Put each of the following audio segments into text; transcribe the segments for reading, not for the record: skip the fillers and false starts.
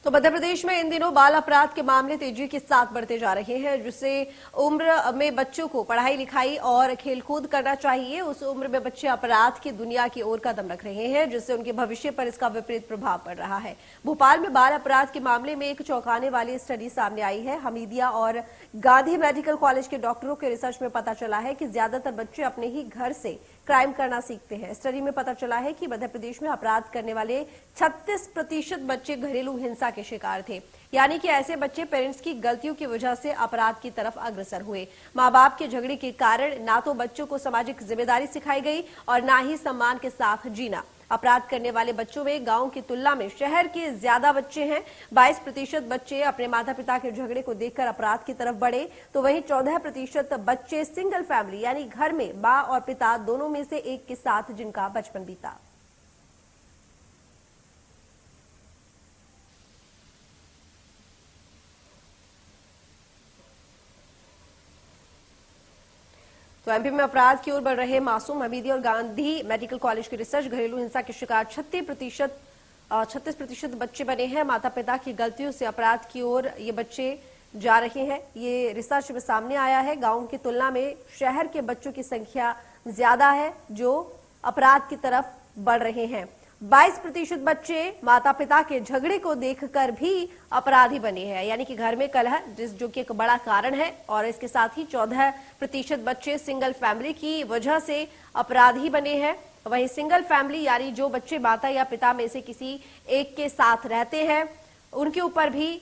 तो मध्य प्रदेश में इन दिनों बाल अपराध के मामले तेजी के साथ बढ़ते जा रहे हैं। जिससे उम्र में बच्चों को पढ़ाई लिखाई और खेलकूद करना चाहिए, उस उम्र में बच्चे अपराध की दुनिया की ओर कदम रख रहे हैं, जिससे उनके भविष्य पर इसका विपरीत प्रभाव पड़ रहा है। भोपाल में बाल अपराध के मामले में एक चौंकाने वाली स्टडी सामने आई है। हमीदिया और गांधी मेडिकल कॉलेज के डॉक्टरों के रिसर्च में पता चला है कि ज्यादातर बच्चे अपने ही घर से क्राइम करना सीखते हैं। स्टडी में पता चला है कि मध्य प्रदेश में अपराध करने वाले 36% बच्चे घरेलू हिंसा के शिकार थे, यानी कि ऐसे बच्चे पेरेंट्स की गलतियों की वजह से अपराध की तरफ अग्रसर हुए। माँ बाप के झगड़े के कारण ना तो बच्चों को सामाजिक जिम्मेदारी सिखाई गई और ना ही सम्मान के साथ जीना। अपराध करने वाले बच्चों में गांव की तुलना में शहर के ज्यादा बच्चे हैं। 22% बच्चे अपने माता पिता के झगड़े को देखकर अपराध की तरफ बढ़े, तो वहीं 14% बच्चे सिंगल फैमिली यानी घर में मां और पिता दोनों में से एक के साथ जिनका बचपन बीता। तो एमपी में अपराध की ओर बढ़ रहे मासूम हमीदिया और गांधी मेडिकल कॉलेज की रिसर्च घरेलू हिंसा के शिकार 36% बच्चे बने हैं। माता पिता की गलतियों से अपराध की ओर ये बच्चे जा रहे हैं। ये रिसर्च में सामने आया है। गांव की तुलना में शहर के बच्चों की संख्या ज्यादा है जो अपराध की तरफ बढ़ रहे हैं। 22% बच्चे माता पिता के झगड़े को देखकर भी अपराधी बने हैं, यानी कि घर में कलह जो कि एक बड़ा कारण है। और इसके साथ ही 14% बच्चे सिंगल फैमिली की वजह से अपराधी बने हैं। वहीं सिंगल फैमिली यानी जो बच्चे माता या पिता में से किसी एक के साथ रहते हैं, उनके ऊपर भी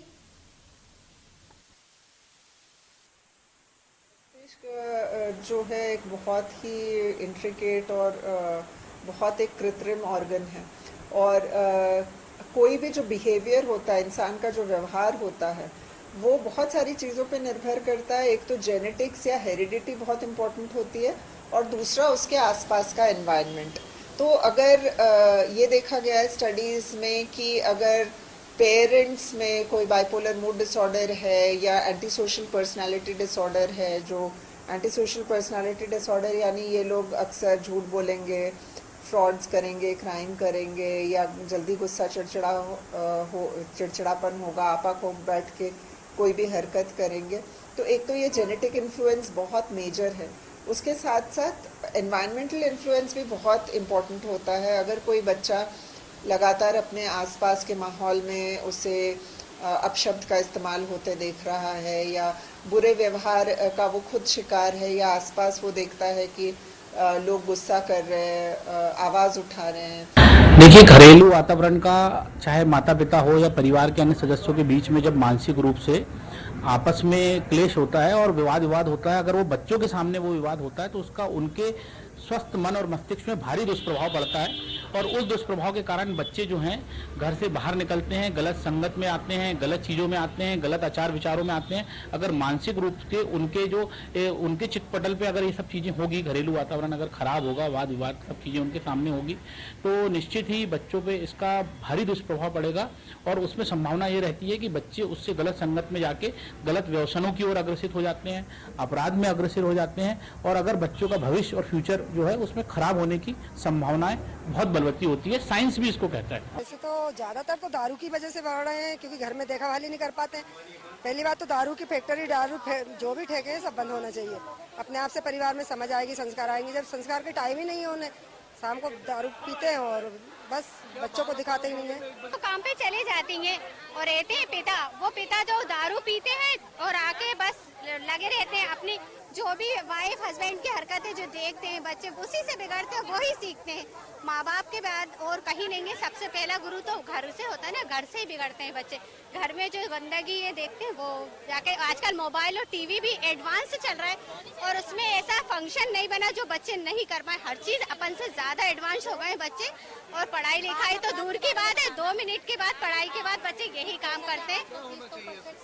जो है एक बहुत ही इंट्रिकेट और बहुत एक कृत्रिम ऑर्गन है। और कोई भी जो बिहेवियर होता है, इंसान का जो व्यवहार होता है, वो बहुत सारी चीज़ों पे निर्भर करता है। एक तो जेनेटिक्स या हेरिडिटी बहुत इम्पोर्टेंट होती है, और दूसरा उसके आसपास का एनवायरनमेंट। तो अगर ये देखा गया है स्टडीज़ में कि अगर पेरेंट्स में कोई बाइपोलर मूड डिसऑर्डर है या एंटी सोशल पर्सनैलिटी डिसऑर्डर है, जो एंटी सोशल पर्सनैलिटी डिसऑर्डर यानी ये लोग अक्सर झूठ बोलेंगे, फ्रॉड्स करेंगे, क्राइम करेंगे, या जल्दी गुस्सा चिड़चिड़ापन होगा, आपाखोप बैठ के कोई भी हरकत करेंगे। तो एक तो ये जेनेटिक इन्फ्लुएंस बहुत मेजर है। उसके साथ साथ एनवायरमेंटल इन्फ्लुएंस भी बहुत इम्पोर्टेंट होता है। अगर कोई बच्चा लगातार अपने आसपास के माहौल में उसे अपशब्द का इस्तेमाल होते देख रहा है, या बुरे व्यवहार का वो खुद शिकार है, या आसपास वो देखता है कि लोग गुस्सा कर रहे हैं, आवाज़ उठा रहे हैं। देखिए, घरेलू वातावरण का चाहे माता पिता हो या परिवार के अन्य सदस्यों के बीच में जब मानसिक रूप से आपस में क्लेश होता है और विवाद होता है, अगर वो बच्चों के सामने वो विवाद होता है तो उसका उनके स्वस्थ मन और मस्तिष्क में भारी दुष्प्रभाव पड़ता है। और उस दुष्प्रभाव के कारण बच्चे जो हैं घर से बाहर निकलते हैं, गलत संगत में आते हैं, गलत चीज़ों में आते हैं, गलत आचार विचारों में आते हैं। अगर मानसिक रूप से उनके चिटपटल पे अगर ये सब चीज़ें होगी, घरेलू वातावरण अगर खराब होगा, वाद विवाद सब चीज़ें उनके सामने होगी, तो निश्चित ही बच्चों पे इसका भारी दुष्प्रभाव पड़ेगा। और उसमें संभावना ये रहती है कि बच्चे उससे गलत संगत में जाके गलत व्यसनों की ओर अग्रसित हो जाते हैं, अपराध में अग्रसर हो जाते हैं। और अगर बच्चों का भविष्य और फ्यूचर जो है उसमें खराब होने की संभावनाएं बहुत बलवती होती है। साइंस भी इसको कहता है। वैसे तो ज्यादातर तो दारू की वजह से बढ़ रहे हैं, क्योंकि घर में देखा भाली नहीं कर पाते हैं। पहली बात तो दारू की फैक्ट्री, जो भी ठेके हैं सब बंद होना चाहिए। अपने आप से परिवार में समझ आएगी, संस्कार आएंगे। जब संस्कार के टाइम ही नहीं है उन्हें, शाम को दारू पीते हैं और बस बच्चों को दिखाते ही नहीं है। तो काम पे चले जाती हैं और रहते हैं पिता, वो पिता जो दारू पीते हैं और आके बस लगे रहते हैं अपनी जो भी वाइफ हस्बैंड की हरकतें जो देखते हैं बच्चे उसी से बिगड़ते हैं, वही सीखते हैं। माँ बाप के बाद और कहीं नहीं है। सबसे पहला गुरु तो घर से होता है ना, घर से ही बिगड़ते हैं बच्चे। घर में जो गंदगी ये देखते हैं वो जाके, आजकल मोबाइल और टीवी भी एडवांस चल रहा है और उसमें ऐसा फंक्शन नहीं बना जो बच्चे नहीं कर पाए। हर चीज अपन से ज्यादा एडवांस हो गए बच्चे। और पढ़ाई लिखाई तो दूर की बात है, 2 मिनट के बाद पढ़ाई के बाद बच्चे यही काम करते हैं।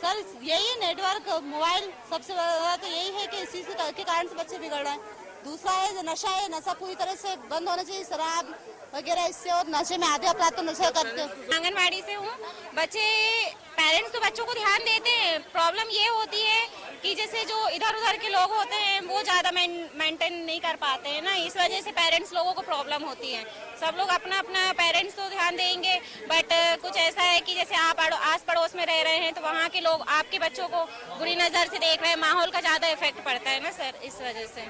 सर यही नेटवर्क, मोबाइल सबसे बड़ा तो यही है कि इसी के कारण से बच्चे बिगड़ रहे हैं। दूसरा है जो नशा है, नशा पूरी तरह से बंद होना चाहिए। शराब वगैरह इससे और नशे में आधे अपराध तो नशा करते हैं। आंगनवाड़ी से हूँ। बच्चे पेरेंट्स तो बच्चों को ध्यान देते हैं। प्रॉब्लम ये होती है कि जैसे जो इधर उधर के लोग होते हैं वो ज़्यादा मेंटेन नहीं कर पाते हैं ना, इस वजह से पेरेंट्स लोगों को प्रॉब्लम होती है। सब लोग अपना अपना पेरेंट्स तो ध्यान देंगे, बट कुछ ऐसा है कि जैसे आप आस पड़ोस में रह रहे हैं तो वहाँ के लोग आपके बच्चों को बुरी नज़र से देख रहे हैं, माहौल का ज़्यादा इफेक्ट पड़ता है ना सर, इस वजह से।